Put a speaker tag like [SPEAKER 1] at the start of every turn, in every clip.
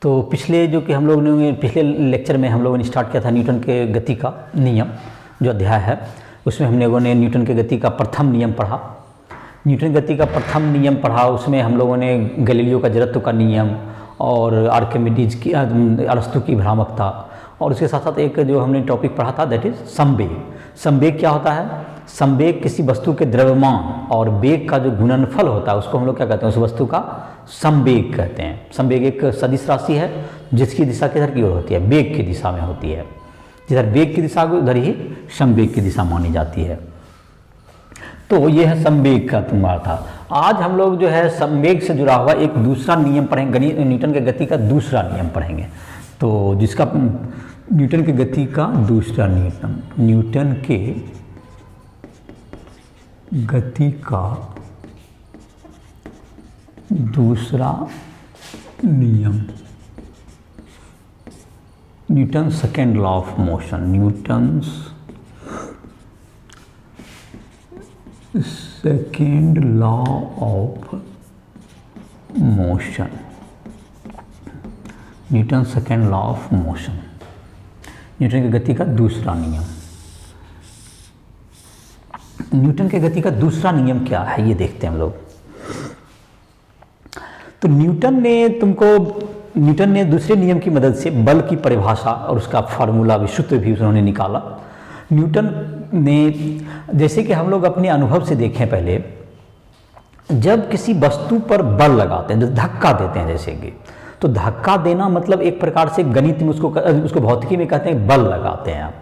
[SPEAKER 1] तो पिछले जो कि हम लोग ने पिछले लेक्चर में हम लोगों ने स्टार्ट किया था न्यूटन के गति का नियम जो अध्याय है, उसमें हम लोगों ने न्यूटन के गति का प्रथम नियम पढ़ा। न्यूटन गति का प्रथम नियम पढ़ा, उसमें हम लोगों ने गैलीलियो का जड़त्व का नियम और आर्किमिडीज की अरस्तु की भ्रामकता, और उसके साथ साथ एक जो हमने टॉपिक पढ़ा था दैट इज संवेग। संवेग क्या होता है? संवेग किसी वस्तु के द्रव्यमान और वेग का जो गुणनफल होता है उसको हम लोग क्या कहते हैं? उस वस्तु का संवेग कहते हैं। संवेग एक सदिश राशि है जिसकी दिशा किधर की ओर होती है? वेग की दिशा में होती है। जिधर वेग की दिशा उधर ही संवेग की दिशा मानी जाती है। तो ये है संवेग का तुम्हारा था। आज हम लोग जो है संवेग से जुड़ा हुआ एक दूसरा नियम पढ़ेंगे, न्यूटन के गति का दूसरा नियम पढ़ेंगे। तो जिसका न्यूटन के गति का दूसरा नियम, न्यूटन के गति का दूसरा नियम, Newton second law of motion, Newton's second law of motion, Newton second law of motion, Newton की गति का दूसरा नियम। न्यूटन के गति का दूसरा नियम क्या है ये देखते हैं हम लोग। तो न्यूटन ने दूसरे नियम की मदद से बल की परिभाषा और उसका फार्मूला भी, सूत्र भी उन्होंने निकाला। न्यूटन ने, जैसे कि हम लोग अपने अनुभव से देखें, पहले जब किसी वस्तु पर बल लगाते हैं, जो धक्का देते हैं जैसे कि, तो धक्का देना मतलब एक प्रकार से गणित में उसको भौतिकी में कहते हैं बल लगाते हैं आप।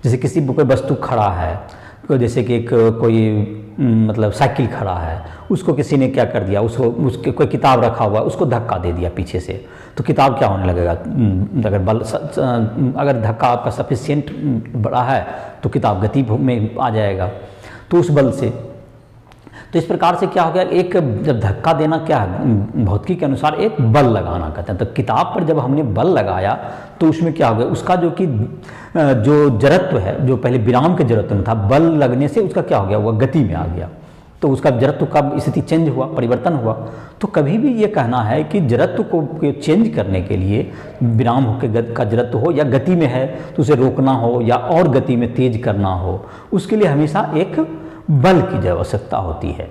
[SPEAKER 1] जैसे किसी कोई वस्तु खड़ा है, जैसे कि कोई मतलब साइकिल खड़ा है, उसको किसी ने क्या कर दिया, उसके कोई किताब रखा हुआ, उसको धक्का दे दिया पीछे से, तो किताब क्या होने लगेगा? अगर धक्का आपका सफिशिएंट बड़ा है तो किताब गति में आ जाएगा, तो उस बल से। तो इस प्रकार से क्या हो गया, एक जब धक्का देना क्या है, भौतिकी के अनुसार एक बल लगाना कहते हैं। तो किताब पर जब हमने बल लगाया तो उसमें क्या हो गया, उसका जो जड़त्व है, जो पहले विराम के जड़त्व में था, बल लगने से उसका क्या हो गया, वह गति में आ गया। तो उसका जड़त्व का स्थिति चेंज हुआ, परिवर्तन हुआ। तो कभी भी ये कहना है कि जड़त्व को चेंज करने के लिए, विराम होकर का जड़त्व हो या गति में है तो उसे रोकना हो या और गति में तेज करना हो, उसके लिए हमेशा एक बल की आवश्यकता होती है।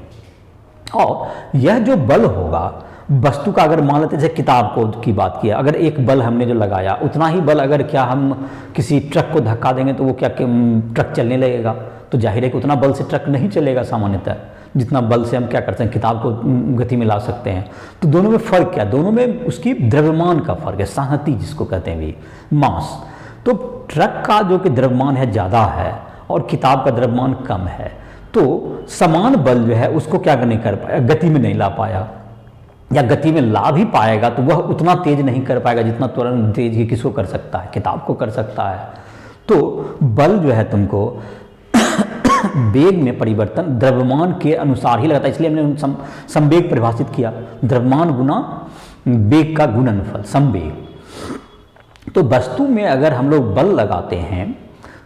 [SPEAKER 1] और यह जो बल होगा वस्तु का, अगर मान लेते जैसे किताब की बात किया, अगर एक बल हमने जो लगाया, उतना ही बल अगर क्या हम किसी ट्रक को धक्का देंगे तो वो क्या ट्रक चलने लगेगा? तो जाहिर है कि उतना बल से ट्रक नहीं चलेगा सामान्यतः, जितना बल से हम क्या करते हैं, किताब को गति में ला सकते हैं। तो दोनों में फ़र्क क्या? दोनों में उसकी द्रव्यमान का फ़र्क है, सांहति जिसको कहते हैं भी, मास। तो ट्रक का जो कि द्रव्यमान है ज़्यादा है और किताब का द्रव्यमान कम है, तो समान बल जो है उसको क्या नहीं कर पाया, गति में नहीं ला पाया, या गति में ला भी पाएगा तो वह उतना तेज नहीं कर पाएगा जितना तुरंत तेज ये किसको कर सकता है, किताब को कर सकता है। तो बल जो है तुमको वेग में परिवर्तन द्रव्यमान के अनुसार ही लगाता है, इसलिए हमने संवेग परिभाषित किया, द्रव्यमान गुना वेग का गुणनफल, संवेग। तो वस्तु में अगर हम लोग बल लगाते हैं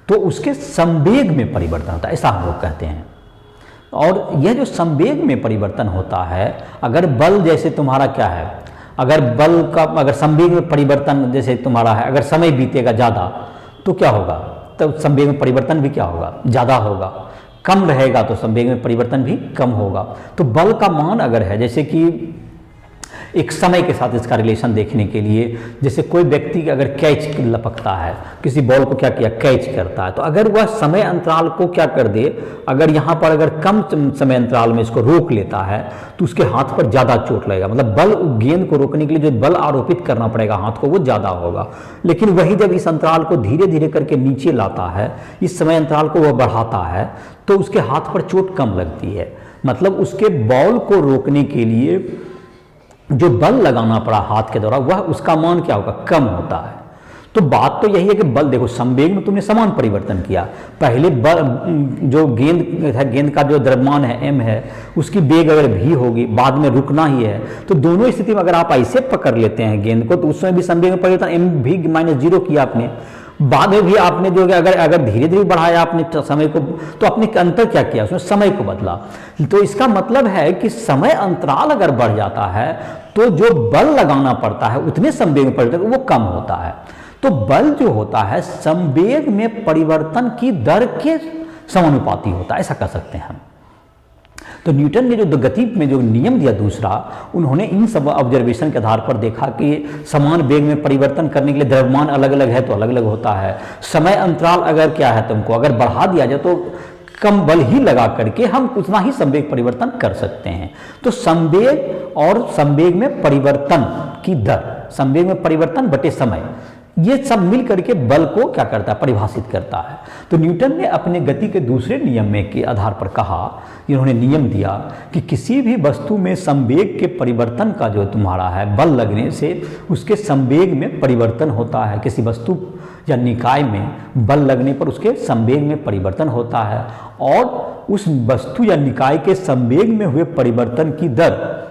[SPEAKER 1] तो उसके संवेग में परिवर्तन होता है, ऐसा हम लोग कहते हैं। और यह जो संवेग में परिवर्तन होता है, अगर बल जैसे तुम्हारा क्या है, अगर संवेग में परिवर्तन जैसे तुम्हारा है, अगर समय बीतेगा ज़्यादा तो क्या होगा, तो संवेग में परिवर्तन भी क्या होगा, ज़्यादा होगा। कम रहेगा तो संवेग में परिवर्तन भी कम होगा। तो बल का मान अगर है, जैसे कि एक समय के साथ इसका रिलेशन देखने के लिए, जैसे कोई व्यक्ति अगर कैच लपकता है, किसी बॉल को क्या किया, कैच करता है, तो अगर वह समय अंतराल को क्या कर दे, अगर यहाँ पर अगर कम समय अंतराल में इसको रोक लेता है तो उसके हाथ पर ज़्यादा चोट लगेगा। मतलब बल, गेंद को रोकने के लिए जो बल आरोपित करना पड़ेगा हाथ को, वो ज़्यादा होगा। लेकिन वही जब इस अंतराल को धीरे धीरे करके नीचे लाता है, इस समय अंतराल को वह बढ़ाता है, तो उसके हाथ पर चोट कम लगती है। मतलब उसके बॉल को रोकने के लिए जो बल लगाना पड़ा हाथ के द्वारा, वह उसका मान क्या होगा, कम होता है। तो बात तो यही है कि बल, देखो संवेग में तुमने समान परिवर्तन किया, पहले बल जो गेंद है, गेंद का जो द्रव्यमान है m है, उसकी वेग अगर v होगी, बाद में रुकना ही है, तो दोनों स्थिति में अगर आप ऐसे पकड़ लेते हैं गेंद को, तो उसमें भी संवेग में परिवर्तन m v -0 किया आपने, बाद में भी आपने जो है अगर धीरे धीरे बढ़ाया आपने समय को, तो आपने अंतर क्या किया, उसमें समय को बदला। तो इसका मतलब है कि समय अंतराल अगर बढ़ जाता है तो जो बल लगाना पड़ता है उतने संवेग में परिवर्तन वो कम होता है। तो बल जो होता है संवेग में परिवर्तन की दर के समानुपाती होता है, ऐसा कह सकते हैं हम। तो न्यूटन ने जो गति में जो नियम दिया दूसरा, उन्होंने इन सब ऑब्जर्वेशन के आधार पर देखा कि समान वेग में परिवर्तन करने के लिए द्रव्यमान अलग अलग है तो अलग अलग होता है, समय अंतराल अगर क्या है तुमको अगर बढ़ा दिया जाए तो कम बल ही लगा करके हम उतना ही संवेग परिवर्तन कर सकते हैं। तो संवेग और संवेग में परिवर्तन की दर, संवेग में परिवर्तन बटे समय, ये सब मिल करके बल को क्या करता है, परिभाषित करता है। तो न्यूटन ने अपने गति के दूसरे नियम में के आधार पर कहा, इन्होंने नियम दिया कि किसी भी वस्तु में संवेग के परिवर्तन का जो तुम्हारा है बल लगने से उसके संवेग में परिवर्तन होता है। किसी वस्तु या निकाय में बल लगने पर उसके संवेग में परिवर्तन होता है और उस वस्तु या निकाय के संवेग में हुए परिवर्तन की दर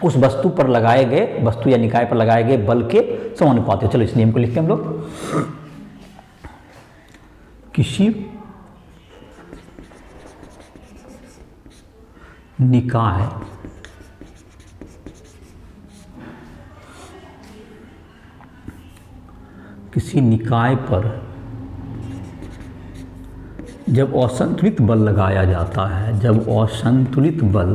[SPEAKER 1] उस वस्तु पर लगाए गए, वस्तु या निकाय पर लगाए गए बल के समानुपाती। चलो इस नियम को लिखते हैं हम लोग। किसी निकाय पर जब असंतुलित बल लगाया जाता है, जब असंतुलित बल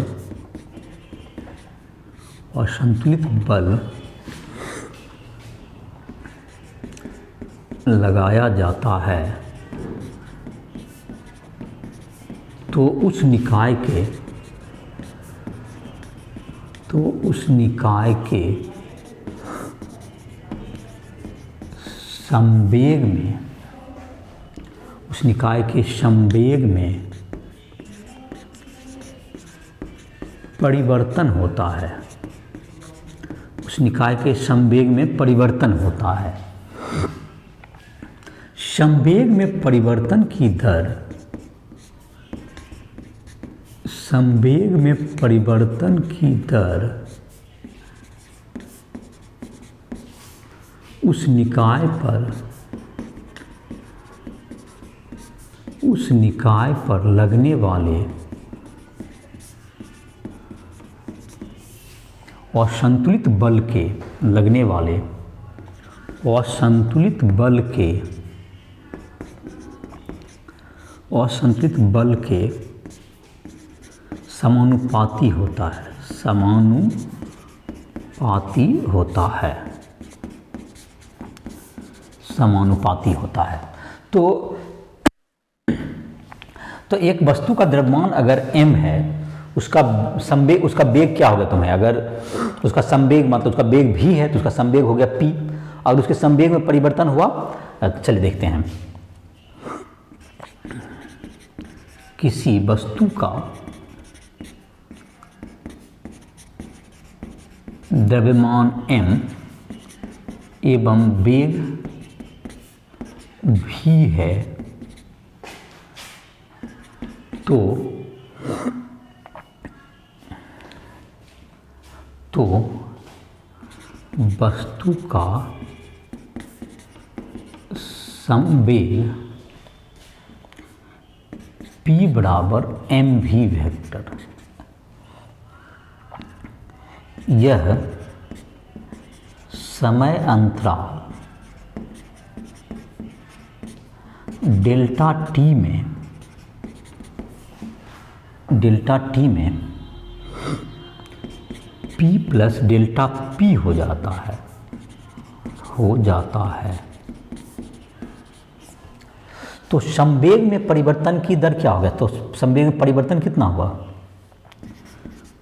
[SPEAKER 1] लगाया जाता है तो उस निकाय के संवेग में, उस निकाय के संवेग में परिवर्तन होता है, उस निकाय के संवेग में परिवर्तन होता है। संवेग में परिवर्तन की दर, संवेग में परिवर्तन की दर उस निकाय पर लगने वाले असंतुलित बल के समानुपाती होता है, समानुपाती होता है। तो एक वस्तु का द्रव्यमान अगर m है, उसका संवेग, उसका वेग क्या होगा तुम्हें, अगर उसका संवेग मतलब उसका वेग v है तो उसका संवेग हो गया p, और उसके संवेग में परिवर्तन हुआ। चलिए देखते हैं। किसी वस्तु का द्रव्यमान m एवं वेग v है तो वस्तु का संवेग p बराबर mv वेक्टर, यह समय अंतराल डेल्टा t में p प्लस डेल्टा p हो जाता है। तो संवेग में परिवर्तन की दर क्या हो गया, तो संवेग में परिवर्तन कितना हुआ,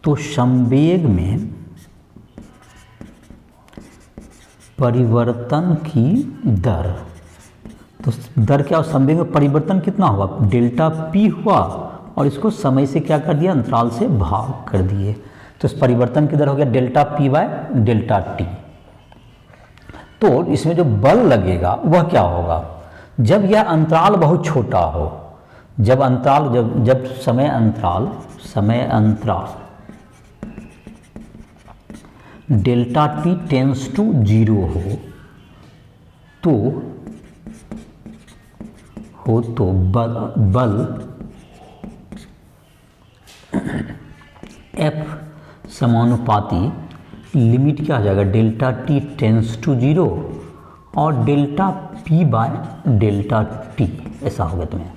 [SPEAKER 1] तो संवेग में परिवर्तन की दर, तो दर क्या, संवेग में परिवर्तन कितना हुआ, डेल्टा p हुआ और इसको समय से क्या कर दिया, अंतराल से भाग कर दिए। तो इस परिवर्तन की दर हो गया delta p by delta t। तो इसमें जो बल लगेगा वह क्या होगा, जब यह अंतराल बहुत छोटा हो, जब समय अंतराल डेल्टा t टेंस टू 0 हो, तो हो तो बल F समानुपाती लिमिट क्या आ जाएगा, डेल्टा टी टेंस टू 0 और delta P by delta T, ऐसा होगा तुम्हें,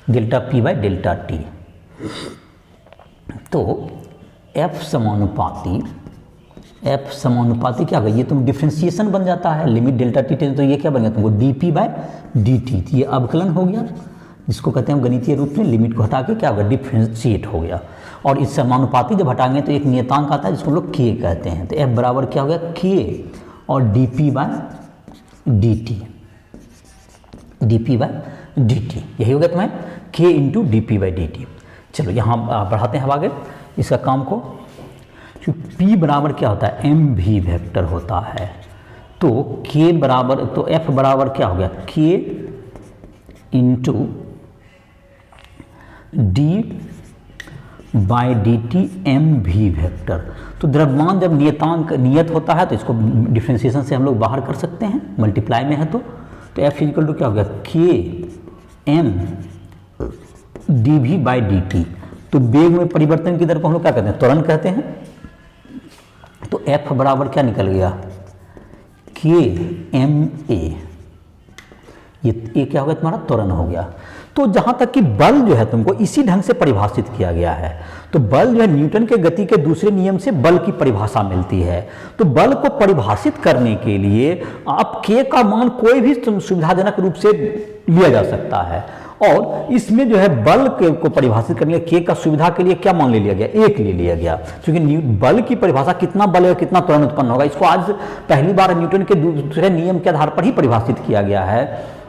[SPEAKER 1] delta P by delta T. तो F समानुपाती क्या होगा, ये तुम डिफ्रेंसिएशन बन जाता है, लिमिट डेल्टा टी टेंस, तो ये क्या बन गया तुमको dP बाय dt, ये अवकलन हो गया, जिसको कहते हैं गणितीय रूप में लिमिट को हटा के क्या होगा, डिफ्रेंशिएट हो गया। और इस समानुपाती जब हटाएंगे तो एक नियतांक आता है जिसको हम लोग k कहते हैं, तो F बराबर क्या हो गया k और dP बाय dt, यही हो गया तुम्हें k into dP by dt। चलो यहाँ बढ़ाते हैं अब आगे इसका काम को। P बराबर क्या होता है, एम भी वेक्टर होता है, तो k बराबर, तो F बराबर क्या हो गया, k into d by d t m भी वेक्टर। तो द्रव्यमान जब नियत होता है तो इसको डिफ्रेंसिएशन से हम लोग बाहर कर सकते हैं, मल्टीप्लाई में है तो F इक्वल टू क्या हो गया, k m डी भी बाई डी टी। तो वेग में परिवर्तन की दर को हम लोग क्या कहते हैं, त्वरण कहते हैं। तो F बराबर क्या निकल गया, k m a, ये क्या हो गया तुम्हारा, त्वरण हो गया। तो जहां तक कि बल जो है तुमको इसी ढंग से परिभाषित किया गया है, तो बल जो है न्यूटन के गति के दूसरे नियम से बल की परिभाषा मिलती है। तो बल को परिभाषित करने के लिए आप k का मान कोई भी सुविधाजनक रूप से लिया जा सकता है, और इसमें जो है बल को परिभाषित करने के लिए k का सुविधा के लिए क्या मान ले लिया गया, 1 ले लिया गया, क्योंकि बल की परिभाषा कितना बल है कितना त्वरण उत्पन्न होगा, इसको आज पहली बार न्यूटन के दूसरे नियम के आधार पर ही परिभाषित किया गया है।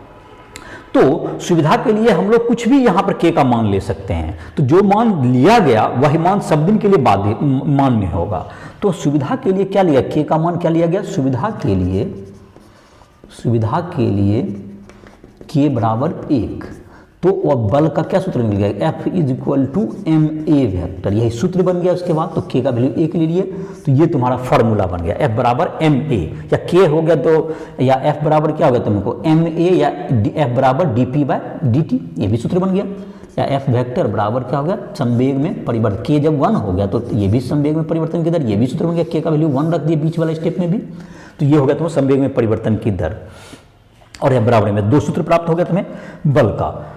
[SPEAKER 1] तो सुविधा के लिए हम लोग कुछ भी यहाँ पर k का मान ले सकते हैं, तो जो मान लिया गया वही मान सब दिन के लिए मान्य होगा। तो सुविधा के लिए क्या लिया, k का मान क्या लिया गया, सुविधा के लिए k बराबर 1। तो अब बल का क्या सूत्र मिल गया, F is equal to m a vector, यही सूत्र बन गया। उसके बाद तो k का वैल्यू 1 ले लिए, तो ये तुम्हारा फॉर्मूला बन गया, F बराबर एम ए, या k हो गया तो, या F बराबर क्या हो गया तुमको, एम ए, या F बराबर D P by d T, ये भी सूत्र बन गया। या F वेक्टर बराबर क्या हो गया, संवेग में परिवर्तन, k जब 1 हो गया तो ये भी संवेग में परिवर्तन की दर, ये भी सूत्र बन गया, k का वैल्यू 1 रख दिए बीच वाला स्टेप में भी, तो ये हो गया तुम्हें संवेग में परिवर्तन की दर। और F बराबर में 2 सूत्र प्राप्त हो गया तुम्हें बल का।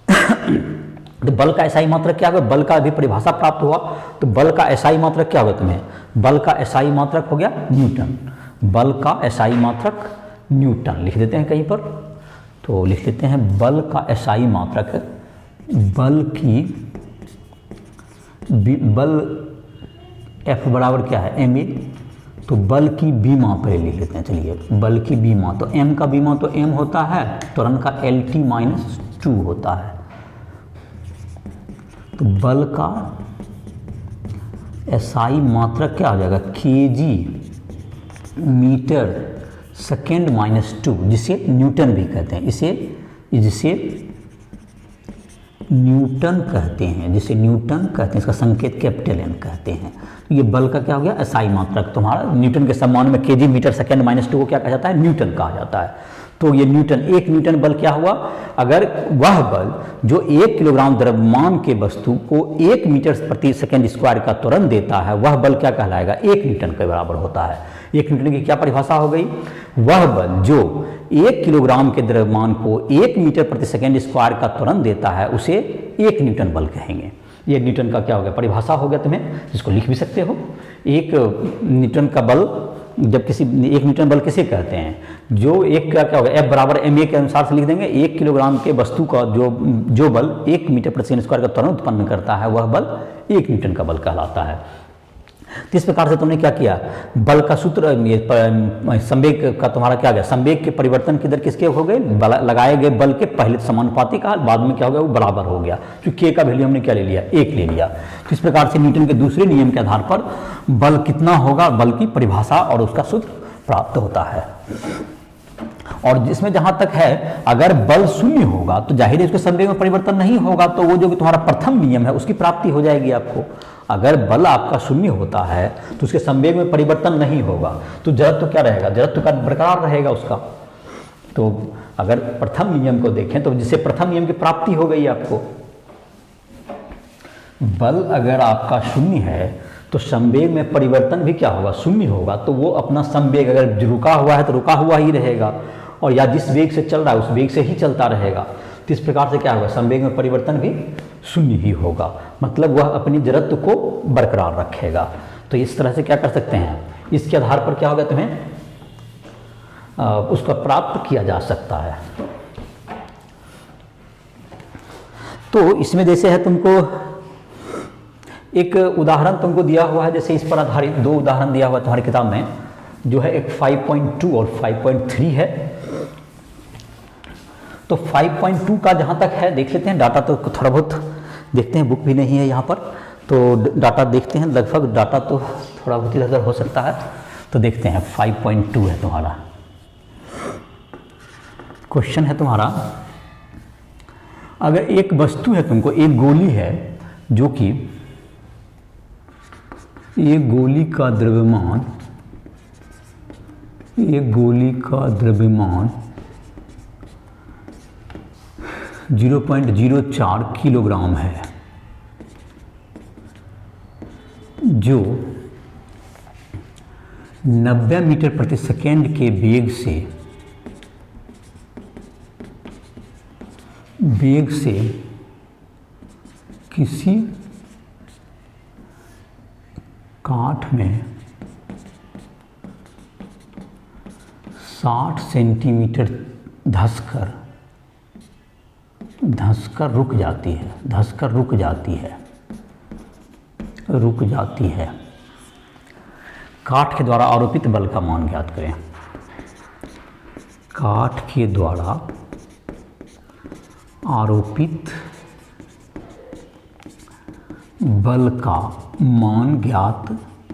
[SPEAKER 1] तो बल का एसआई मात्रक क्या होगा, बल का भी परिभाषा प्राप्त हुआ, तो बल का एसआई मात्रक क्या होगा तुम्हें, बल का एसआई मात्रक हो गया न्यूटन, बल का एसआई मात्रक न्यूटन लिख देते हैं कहीं पर, तो लिख लेते हैं बल का एसआई मात्रक, बल F बराबर क्या है एम ए, तो बल की बी माँ पर लिख लेते हैं, चलिए बल की बी माँ, तो m का बी माँ तो m होता है, त्वरण का LT-2 होता है, तो बल का एसआई मात्रक क्या हो जाएगा, kg मीटर सेकेंड -2, जिसे न्यूटन भी कहते हैं, जिसे न्यूटन कहते हैं, इसका संकेत कैपिटल N कहते हैं। तो ये बल का क्या हो गया, एसआई मात्रक तुम्हारा, न्यूटन के सम्मान में kg मीटर सेकेंड -2 को क्या कहा जाता है, न्यूटन कहा जाता है। तो ये न्यूटन, 1 न्यूटन बल क्या हुआ, अगर वह बल जो 1 किलोग्राम द्रव्यमान के वस्तु को 1 मीटर प्रति सेकेंड स्क्वायर का त्वरण देता है, वह बल क्या कहलाएगा, 1 न्यूटन के बराबर होता है। 1 न्यूटन की क्या परिभाषा हो गई, वह बल जो 1 किलोग्राम के द्रव्यमान को 1 मीटर प्रति सेकेंड स्क्वायर का त्वरण देता है, उसे 1 न्यूटन बल कहेंगे। ये न्यूटन का क्या हो गया, परिभाषा हो गया तुम्हें, जिसको लिख भी सकते हो। 1 न्यूटन का बल, जब 1 न्यूटन बल किसे कहते हैं, जो एक क्या होगा, F बराबर एम ए के अनुसार से लिख देंगे, 1 किलोग्राम के वस्तु का जो बल 1 मीटर प्रति सेकंड स्क्वायर का त्वरण उत्पन्न करता है, वह बल 1 न्यूटन का बल कहलाता है। तो इस प्रकार से तुमने क्या किया, बल का सूत्र, संवेग का तुम्हारा क्या गया, संवेग के परिवर्तन की दर किसके हो गए, लगाए गए बल के पहले समानुपाती का, बाद में क्या हो गया, वो बराबर हो गया, क्योंकि k का वैल्यू हमने क्या ले लिया, 1 ले लिया। तो इस प्रकार से न्यूटन के दूसरे नियम के आधार पर बल कितना होगा, बल की परिभाषा और उसका सूत्र प्राप्त होता है। और जिसमें जहां तक है, अगर बल 0 होगा तो जाहिर है उसके संवेग में परिवर्तन नहीं होगा, तो वो जो तुम्हारा प्रथम नियम है उसकी प्राप्ति हो जाएगी आपको। अगर बल आपका 0 होता है तो उसके संवेग में परिवर्तन नहीं होगा, तो जड़त्व क्या रहेगा, जड़त्व का बरकरार रहेगा उसका। तो अगर प्रथम नियम को देखें तो जिससे प्रथम नियम की प्राप्ति हो गई आपको, बल अगर आपका शून्य है तो संवेग में परिवर्तन भी क्या होगा, शून्य होगा। तो वो अपना संवेग अगर रुका हुआ है तो रुका हुआ ही रहेगा, और या जिस वेग से चल रहा है उस वेग से ही चलता रहेगा। तो इस प्रकार से क्या होगा, संवेग में परिवर्तन भी शून्य ही होगा, मतलब वह अपनी जड़त्व को बरकरार रखेगा। तो इस तरह से क्या कर सकते हैं, इसके आधार पर क्या होगा, तुम्हें उसको प्राप्त किया जा सकता है। तो इसमें जैसे है तुमको एक उदाहरण तुमको दिया हुआ है, जैसे इस पर आधारित 2 उदाहरण दिया हुआ है तुम्हारी किताब में, जो है एक 5.2 और 5.3 है। तो 5.2 का जहाँ तक है देख लेते हैं, डाटा तो थोड़ा बहुत देखते हैं, बुक भी नहीं है यहाँ पर, तो डाटा देखते हैं, लगभग डाटा तो थोड़ा बहुत इधर हो सकता है। तो देखते हैं 5.2 है तुम्हारा क्वेश्चन है तुम्हारा, अगर एक वस्तु है, तुमको एक गोली है, जो कि एक गोली का द्रव्यमान 0.04 किलोग्राम है, जो 90 मीटर प्रति सेकेंड के वेग से किसी काठ में 60 सेंटीमीटर धंसकर रुक जाती है। काठ के द्वारा आरोपित बल का मान ज्ञात करें। काठ के द्वारा आरोपित बल का मान ज्ञात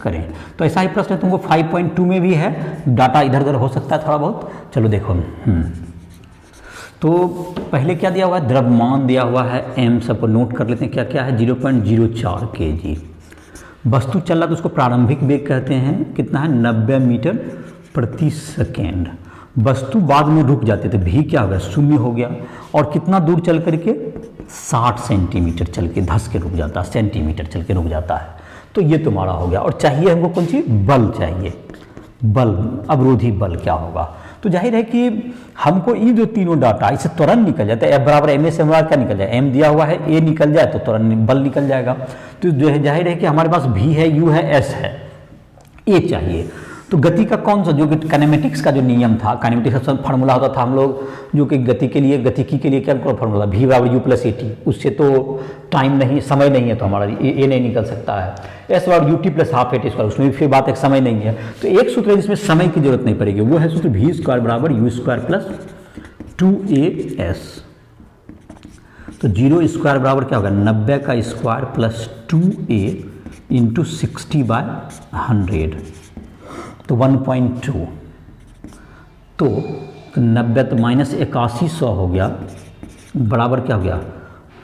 [SPEAKER 1] करें। तो ऐसा ही प्रश्न तुमको 5.2 में भी है, डाटा इधर उधर हो सकता है थोड़ा बहुत। चलो देखो, तो पहले क्या दिया हुआ है, द्रव्यमान दिया हुआ है, m सबको नोट कर लेते हैं, क्या क्या है, 0.04 kg। वस्तु चल रहा तो उसको प्रारंभिक वेग कहते हैं, कितना है, 90 मीटर प्रति सेकेंड। वस्तु बाद में रुक जाती है तो भी क्या हो गया, शून्य हो गया, और कितना दूर चल करके 60 सेंटीमीटर चल के धंस के रुक जाता है, सेंटीमीटर चल के रुक जाता है। तो ये तुम्हारा हो गया। और चाहिए हमको कौन सी, बल चाहिए, बल, अवरोधी बल क्या होगा। तो जाहिर है कि हमको ये जो तीनों डाटा इससे तुरंत निकल जाता है, F बराबर ma से हमारा क्या निकल जाए, m दिया हुआ है, a निकल जाए तो तुरंत बल निकल जाएगा। तो जो है जाहिर है कि हमारे पास v है, u है, s है, a चाहिए। तो गति का कौन सा, जो कि काइनेमेटिक्स का जो नियम था, काइनेमेटिक्स का फार्मूला होता था हम लोग, जो कि गतिकी के लिए क्या फार्मूला, v बराबर u प्लस at, उससे तो टाइम नहीं, समय नहीं है, तो हमारा a नहीं निकल सकता है। s बराबर ut plus half at square, उसमें भी फिर बात एक समय नहीं है। तो एक सूत्र है जिसमें समय की जरूरत नहीं पड़ेगी, वो है सूत्र v स्क्वायर बराबर u स्क्वायर प्लस 2as। तो 0 स्क्वायर बराबर क्या होगा, 90 का स्क्वायर प्लस 2a इंटू 60/100, तो 1.2। तो 90 तो माइनस 8100 हो गया, बराबर क्या हो गया,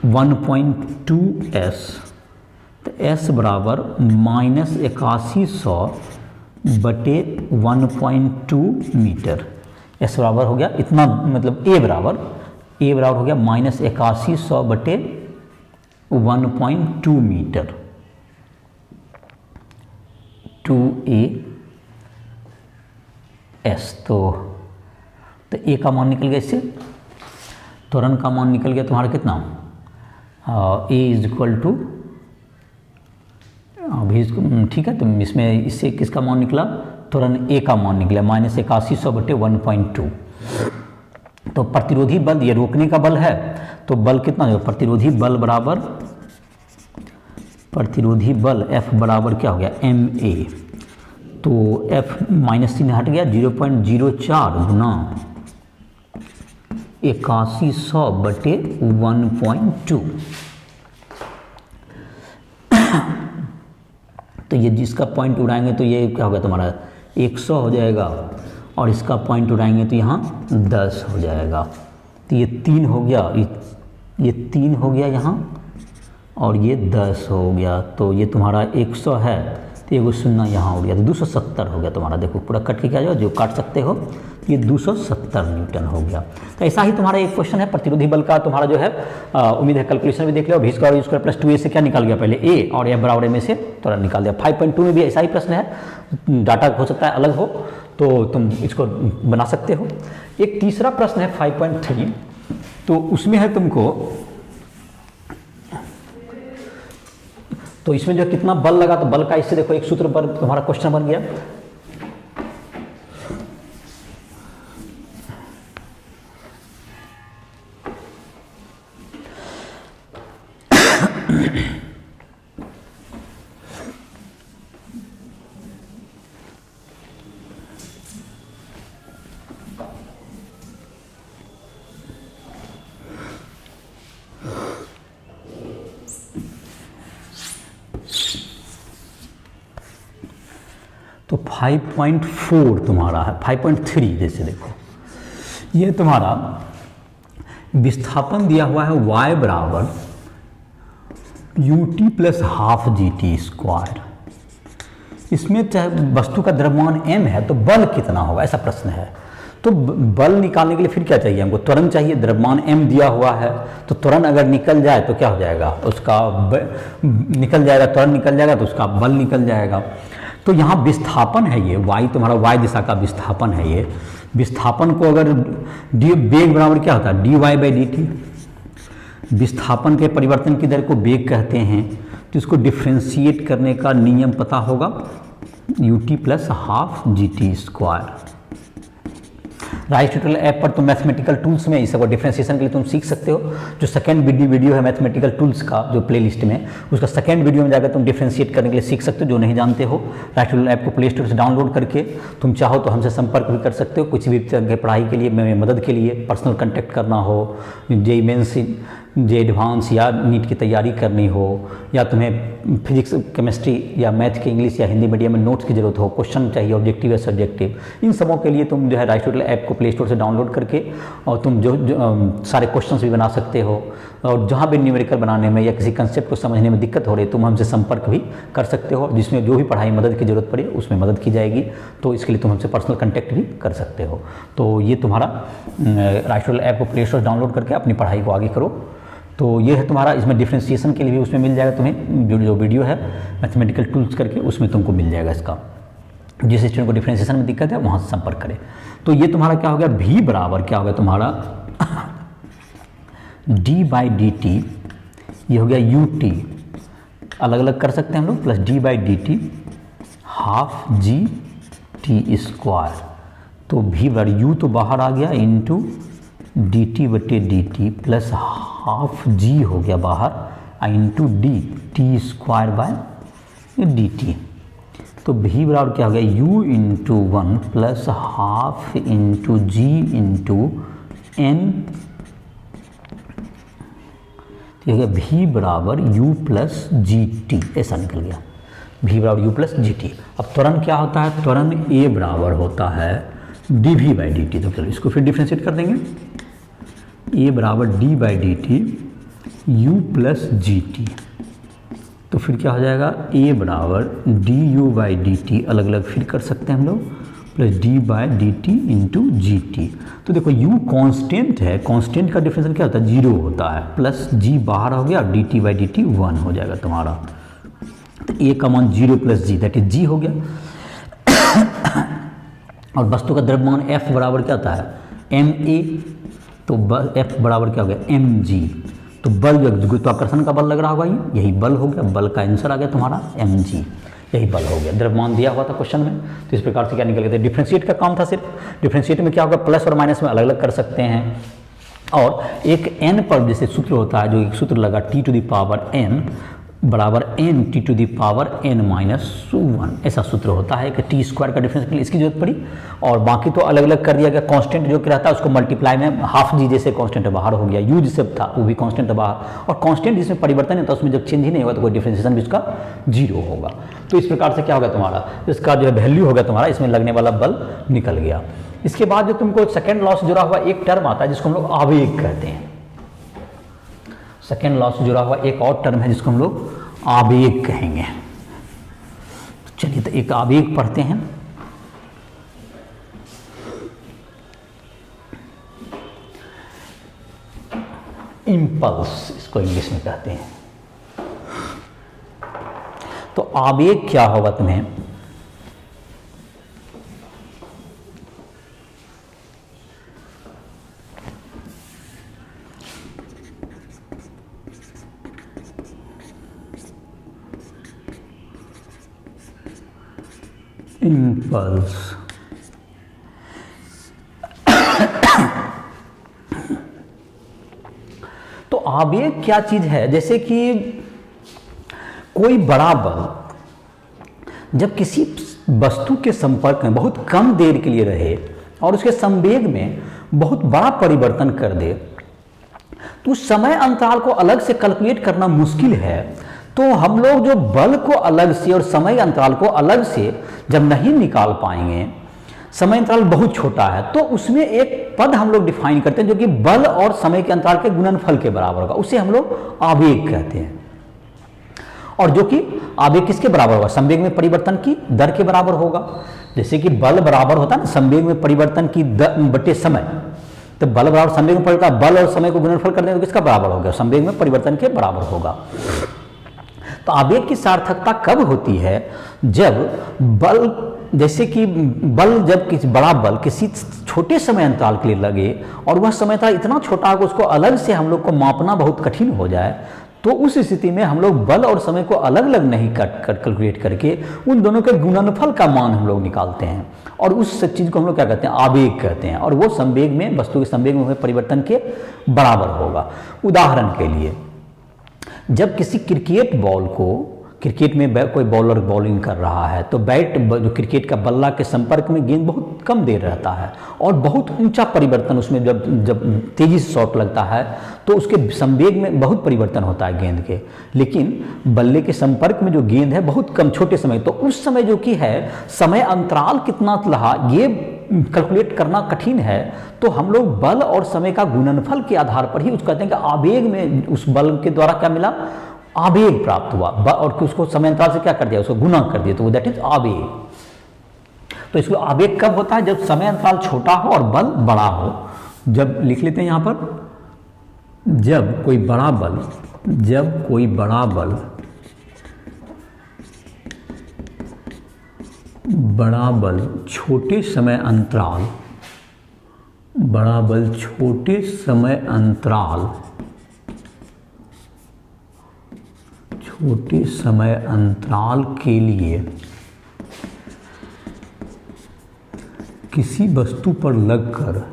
[SPEAKER 1] 1.2s। तो s बराबर माइनस 8100 बटे 1.2 मीटर। s बराबर हो गया इतना, मतलब a बराबर हो गया माइनस 8100 बटे 1.2 मीटर, 2as। तो a का मान निकल गया, इससे त्वरण का मान निकल गया तुम्हारा कितना, a इज इक्वल टू, अभी ठीक है, तो इसमें इससे किसका मान निकला, त्वरण a का मान निकला माइनस 8100 बटे 1.2। तो प्रतिरोधी बल, ये रोकने का बल है, तो बल कितना होगा, प्रतिरोधी बल बराबर, प्रतिरोधी बल F बराबर क्या हो गया, ma। तो F माइनस चिन्ह हट गया, 0.04 गुना 8100 बटे 1.2। तो ये जिसका पॉइंट उड़ाएंगे तो ये क्या होगा तुम्हारा 100 हो जाएगा, और इसका पॉइंट उड़ाएंगे तो यहाँ 10 हो जाएगा। तो ये 3 हो गया, ये 3 हो गया यहाँ, और ये 10 हो गया। तो ये तुम्हारा 100 है, तो एगो शून्य यहाँ हो गया, तो 270 हो गया तुम्हारा। देखो पूरा कट के क्या जाओ, जो काट सकते हो ये 270 न्यूटन हो गया। तो ऐसा ही तुम्हारा एक क्वेश्चन है प्रतिरोधी बल का, तुम्हारा जो है उम्मीद है कैलकुलेशन भी देख लिया। v square u square plus 2a से क्या निकाल गया पहले a, और F बराबर m से तुरंत निकाल दिया। 5.2 में भी ऐसा ही प्रश्न है, डाटा हो सकता है अलग हो तो तुम इसको बना सकते हो। एक तीसरा प्रश्न है 5.3, तो उसमें है तुमको, तो इसमें जो कितना बल लगा, तो बल का इससे देखो एक सूत्र पर तुम्हारा क्वेश्चन बन गया। तो 5.4 तुम्हारा है, 5.3 जैसे देखो, ये तुम्हारा विस्थापन दिया हुआ है y बराबर ut plus half g t square. इसमें चाहे वस्तु का द्रव्यमान m है तो बल कितना होगा, ऐसा प्रश्न है। तो बल निकालने के लिए फिर क्या चाहिए हमको, त्वरण चाहिए। द्रव्यमान m दिया हुआ है तो त्वरण अगर निकल जाए तो क्या हो जाएगा, उसका निकल जाएगा, त्वरण निकल जाएगा तो उसका बल निकल जाएगा। तो यहाँ विस्थापन है ये y, तुम्हारा y दिशा का विस्थापन है ये। विस्थापन को अगर वेग बराबर क्या होता है dy बाई डी टी, विस्थापन के परिवर्तन की दर को वेग कहते हैं। तो इसको डिफ्रेंशिएट करने का नियम पता होगा, ut plus half g t square. Rice tutorial app पर तुम मैथमेटिकल टूल्स में इस सबको डिफ्रेंशिएशन के लिए तुम सीख सकते हो। जो सेकंड वीडियो है मैथमेटिकल टूल्स का जो प्लेलिस्ट में, उसका सेकंड वीडियो में जाकर तुम डिफ्रेंशिएट करने के लिए सीख सकते हो। जो नहीं जानते हो, राइस ट्यूटोरियल ऐप को प्ले स्टोर से डाउनलोड करके तुम चाहो तो हमसे संपर्क भी कर सकते हो। कुछ भी तरह की पढ़ाई के लिए, मदद के लिए, पर्सनल कॉन्टैक्ट करना हो, जेईई मेंस, जे एडवांस या नीट की तैयारी करनी हो, या तुम्हें फिजिक्स, केमिस्ट्री या मैथ के इंग्लिश या हिंदी मीडियम में नोट्स की जरूरत हो, क्वेश्चन चाहिए ऑब्जेक्टिव या सब्जेक्टिव, इन सबों के लिए तुम जो है राइस ट्यूटोरियल ऐप को प्ले स्टोर से डाउनलोड करके और तुम जो सारे क्वेश्चंस भी बना सकते हो। और जहाँ भी न्यूमेरिकल बनाने में या किसी कंसेप्ट को समझने में दिक्कत हो रही है, तुम हमसे संपर्क भी कर सकते हो। जिसमें जो भी पढ़ाई मदद की जरूरत पड़े उसमें मदद की जाएगी। तो इसके लिए तुम हमसे पर्सनल कॉन्टैक्ट भी कर सकते हो। तो ये तुम्हारा राइस ट्यूटोरियल ऐप को प्ले स्टोर डाउनलोड करके अपनी पढ़ाई को आगे करो। तो ये है तुम्हारा, इसमें डिफ्रेंशिएशन के लिए भी उसमें मिल जाएगा तुम्हें, जो वीडियो है मैथमेटिकल टूल्स करके उसमें तुमको मिल जाएगा इसका। जिस स्टूडेंट को डिफ्रेंशिएशन में दिक्कत है वहाँ से संपर्क करें। तो ये तुम्हारा क्या हो गया, v बराबर क्या हो गया तुम्हारा d बाई डी टी, ये हो गया ut, अलग अलग कर सकते हैं हम लोग, plus d by d t half g t square. तो v बराबर u तो बाहर आ गया इंटू डी टी बटे d t plus half g हो गया बाहर into d t square by d t. तो v बराबर क्या हो गया u into 1 plus half into g into n। तो हो गया v बराबर u प्लस जी टी, ऐसा निकल गया v बराबर u प्लस जी टी। अब त्वरण क्या होता है, त्वरण a बराबर होता है dv बाई डी टी। तो चलो इसको फिर डिफ्रेंशिएट कर देंगे, a बराबर d by d T u plus G T. तो फिर क्या हो जाएगा, a बराबर D you by d T, अलग अलग फिर कर सकते हैं हम लोग, plus d by d T into G T. तो देखो u कांस्टेंट है, कांस्टेंट का डिफरेंशियल क्या होता है, 0 होता है, प्लस g बाहर हो गया, d t by d t 1 हो जाएगा तुम्हारा। तो a का मान 0 plus g that is g हो गया। और वस्तु का द्रव्यमान f बराबर क्या होता है ma, तो f बराबर क्या हो गया mg। तो बल जो गुरुत्वाकर्षण का बल लग रहा होगा, यही बल हो गया, बल का आंसर आ गया तुम्हारा mg, यही बल हो गया। द्रव्यमान दिया हुआ था क्वेश्चन में, तो इस प्रकार से क्या निकल गया था, डिफरेंशिएट का काम था सिर्फ। डिफरेंशिएट में क्या होगा, प्लस और माइनस में अलग अलग कर सकते हैं। और एक n पर जैसे सूत्र होता है, जो एक सूत्र लगा t to the power n बराबर n t to the power n minus 1, ऐसा सूत्र होता है कि टी स्क्वायर का डिफरेंस के लिए इसकी जरूरत पड़ी। और बाकी तो अलग अलग कर दिया गया। कांस्टेंट जो कि रहता है उसको मल्टीप्लाई में हाफ जी जैसे कांस्टेंट बाहर हो गया, u जिससे था वो भी कांस्टेंट बाहर, और कांस्टेंट जिसमें परिवर्तन नहीं था उसमें जब चेंज ही नहीं होगा तो कोई डिफरेंशिएशन भी उसका 0 होगा। तो इस प्रकार से क्या होगा तुम्हारा, इसका जो है वैल्यू होगा तुम्हारा, इसमें लगने वाला बल निकल गया। इसके बाद जो तुमको सेकेंड लॉ से जुड़ा हुआ एक टर्म आता है जिसको हम लोग आवेग कहते हैं। सेकेंड लॉ से जुड़ा हुआ एक और टर्म है जिसको हम लोग आवेग कहेंगे। चलिए तो एक आवेग पढ़ते हैं। इम्पल्स इसको इंग्लिश में कहते हैं। तो आवेग क्या होगा तुम्हें, इम्पल्स। तो आवेग क्या चीज है, जैसे कि कोई बड़ा बल जब किसी वस्तु के संपर्क में बहुत कम देर के लिए रहे और उसके संवेग में बहुत बड़ा परिवर्तन कर दे, तो उस समय अंतराल को अलग से कैलकुलेट करना मुश्किल है। तो हम लोग जो बल को अलग से और समय अंतराल को अलग से जब नहीं निकाल पाएंगे, समय अंतराल बहुत छोटा है, तो उसमें एक पद हम लोग डिफाइन करते हैं जो कि बल और समय के अंतराल के गुणनफल के बराबर होगा, उसे हम लोग आवेग कहते हैं। और जो कि आवेग किसके बराबर होगा, संवेग में परिवर्तन की दर के बराबर होगा। जैसे कि बल बराबर होता है ना संवेग में परिवर्तन की बटे समय, तो बल बराबर संवेग में परिवर्तन, बल और समय को गुणनफल करने तो किसका बराबर होगा, संवेग में परिवर्तन के बराबर होगा। तो आवेग की सार्थकता कब होती है, जब बल, जैसे कि बल जब किसी बड़ा बल किसी छोटे समय अंतराल के लिए लगे और वह समय अंतराल इतना छोटा है कि उसको अलग से हम लोग को मापना बहुत कठिन हो जाए, तो उस स्थिति में हम लोग बल और समय को अलग अलग नहीं कैलकुलेट करके उन दोनों के गुणनफल का मान हम लोग निकालते हैं और उस चीज़ को हम लोग क्या कहते हैं, आवेग कहते हैं। और वो संवेग में, वस्तु के संवेग में परिवर्तन के बराबर होगा। उदाहरण के लिए, जब किसी क्रिकेट बॉल को, क्रिकेट में कोई बॉलर बॉलिंग कर रहा है तो बैट जो क्रिकेट का बल्ला के संपर्क में गेंद बहुत कम देर रहता है और बहुत ऊंचा परिवर्तन उसमें जब तेजी से शॉट लगता है तो उसके संवेग में बहुत परिवर्तन होता है गेंद के, लेकिन बल्ले के संपर्क में जो गेंद है बहुत कम छोटे समय, तो उस समय जो कि है समय अंतराल कितना रहा ये कैलकुलेट करना कठिन है। तो हम लोग बल और समय का गुणनफल के आधार पर ही उसको कहते हैं कि आवेग में उस बल के द्वारा क्या मिला, आवेग प्राप्त हुआ, और उसको समय अंतराल से क्या कर दिया, उसको गुना कर दिया, तो दैट इज आवेग। तो इसको आवेग कब होता है, जब समय अंतराल छोटा हो और बल बड़ा हो। जब लिख लेते हैं यहाँ पर, जब कोई बड़ा बल छोटे समय अंतराल के लिए किसी वस्तु पर लगकर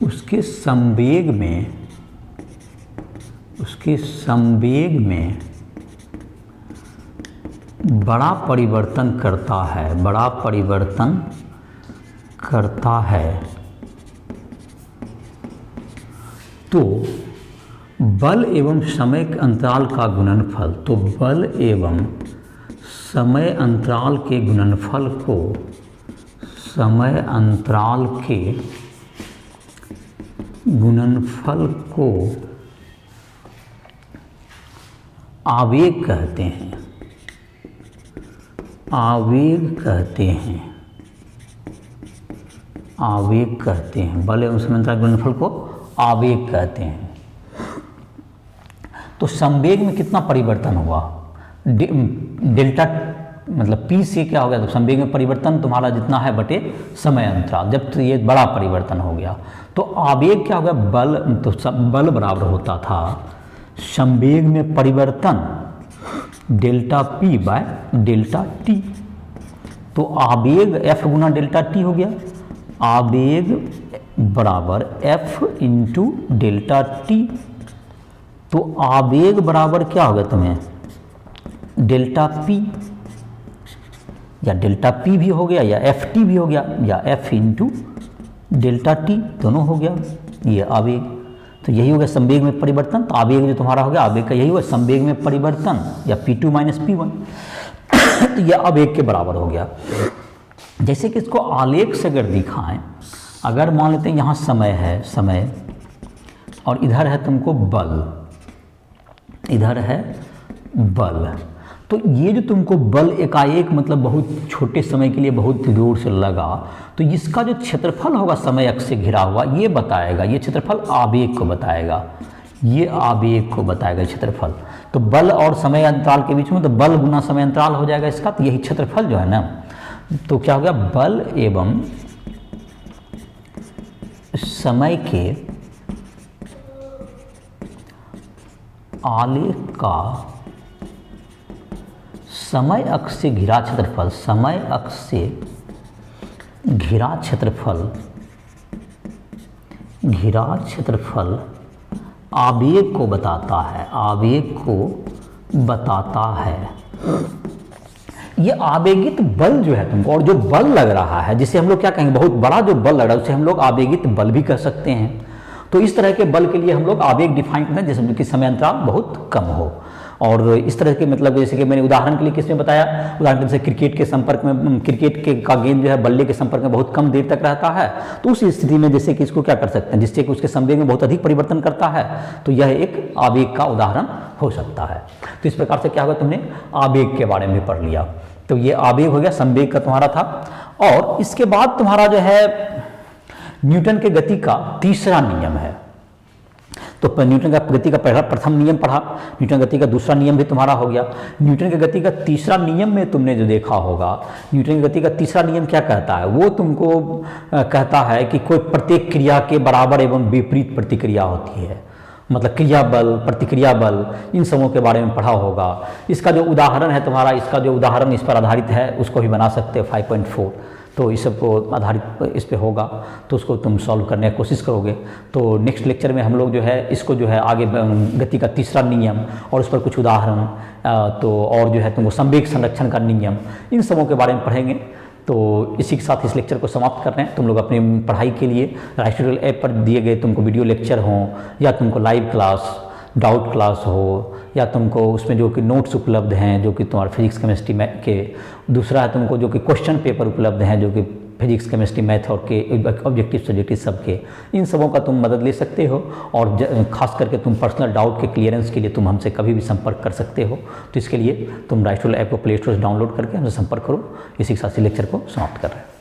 [SPEAKER 1] उसके संवेग में बड़ा परिवर्तन करता है, तो बल एवं समय अंतराल का गुणनफल, तो बल एवं समय अंतराल के गुणनफल को समय अंतराल के गुणनफल को आवेग कहते हैं, बल एवं समय अंतराल गुणनफल को आवेग कहते हैं। तो संवेग में कितना परिवर्तन हुआ, डेल्टा मतलब P से क्या हो गया, तो संवेग में परिवर्तन तुम्हारा जितना है बटे समय अंतराल, जब तो ये बड़ा परिवर्तन हो गया तो आवेग क्या हो गया, बल, तो बल बराबर होता था संवेग में परिवर्तन delta P by delta T। तो आवेग F गुना डेल्टा T हो गया, आवेग बराबर F इंटू डेल्टा T। तो आवेग बराबर क्या होगा तुम्हें, डेल्टा P, या डेल्टा P भी हो गया या FT भी हो गया या F इंटू डेल्टा T, दोनों हो गया ये आवेग। तो यही हो गया संवेग में परिवर्तन। तो आवेग जो तुम्हारा हो गया, आवेग का यही हुआ संवेग में परिवर्तन या P2 माइनस P1 तो यह आवेग के बराबर हो गया। जैसे कि इसको आलेख से अगर दिखाएं, अगर मान लेते हैं यहाँ समय है, समय, और इधर है तुमको बल, इधर है बल, तो ये जो तुमको बल एकाएक मतलब बहुत छोटे समय के लिए बहुत जोर से लगा, तो इसका जो क्षेत्रफल होगा समय अक्ष से घिरा हुआ, ये बताएगा, ये क्षेत्रफल आवेग को बताएगा, ये आवेग को बताएगा क्षेत्रफल। तो बल और समय अंतराल के बीच में तो बल गुना समय अंतराल हो जाएगा इसका, तो यही क्षेत्रफल जो है ना, तो क्या हो गया, बल एवं समय के आलेख का समय अक्ष से घिरा क्षेत्रफल, समय अक्ष से घिरा क्षेत्रफल आवेग को बताता है, आवेग को बताता है। ये आवेगित बल जो है तुमको, और जो बल लग रहा है जिसे हम लोग क्या कहेंगे, बहुत बड़ा जो बल लग रहा है उसे हम लोग आवेगित बल भी कह सकते हैं। तो इस तरह के बल के लिए हम लोग आवेग डिफाइन करते हैं जिसमें कि समय अंतराल बहुत कम हो। और इस तरह के मतलब जैसे कि मैंने उदाहरण के लिए किसमें बताया, उदाहरण से क्रिकेट के संपर्क में, क्रिकेट के का गेंद जो है बल्ले के संपर्क में बहुत कम देर तक रहता है, तो उस स्थिति में जैसे कि इसको क्या कर सकते हैं, जिससे कि उसके संवेग में बहुत अधिक परिवर्तन करता है, तो यह एक आवेग का उदाहरण हो सकता है। तो इस प्रकार से क्या होगा, तुमने आवेग के बारे में पढ़ लिया। तो ये आवेग हो गया, संवेग का तुम्हारा था। और इसके बाद तुम्हारा जो है न्यूटन के गति का तीसरा नियम है। तो न्यूटन का गति का प्रथम नियम पढ़ा, न्यूटन गति का दूसरा नियम भी तुम्हारा हो गया। न्यूटन की गति का तीसरा नियम में तुमने जो देखा होगा, न्यूटन की गति का तीसरा नियम क्या कहता है, वो तुमको कहता है कि कोई प्रत्येक क्रिया के बराबर एवं विपरीत प्रतिक्रिया होती है। मतलब क्रिया बल, प्रतिक्रिया बल, इन सबों के बारे में पढ़ा होगा। इसका जो उदाहरण है तुम्हारा, इसका जो उदाहरण इस पर आधारित है उसको भी बना सकते हो 5.4। तो इस सबको आधारित इस पे होगा, तो उसको तुम सॉल्व करने की कोशिश करोगे। तो नेक्स्ट लेक्चर में हम लोग जो है इसको जो है आगे गति का तीसरा नियम और उस पर कुछ उदाहरण, तो और जो है तुमको संवेग संरक्षण का नियम, इन सबों के बारे में पढ़ेंगे। तो इसी के साथ इस लेक्चर को समाप्त कर रहे हैं। तुम लोग अपनी पढ़ाई के लिए राइस ट्यूटोरियल ऐप पर दिए गए तुमको वीडियो लेक्चर हों या तुमको लाइव क्लास, डाउट क्लास हो, या तुमको उसमें जो कि नोट्स उपलब्ध हैं जो कि तुम्हारे फिजिक्स केमिस्ट्री मैथ के, दूसरा है तुमको जो कि क्वेश्चन पेपर उपलब्ध हैं जो कि फिजिक्स केमिस्ट्री मैथ और के ऑब्जेक्टिव सब्जेक्टिव सबके, इन सबों का तुम मदद ले सकते हो। और खास करके तुम पर्सनल डाउट के क्लियरेंस के लिए तुम हमसे कभी भी संपर्क कर सकते हो। तो इसके लिए तुम राइस ट्यूटोरियल ऐप को प्ले स्टोर से डाउनलोड करके हमसे संपर्क करो। इसी के साथ लेक्चर को समाप्त कर रहे हैं।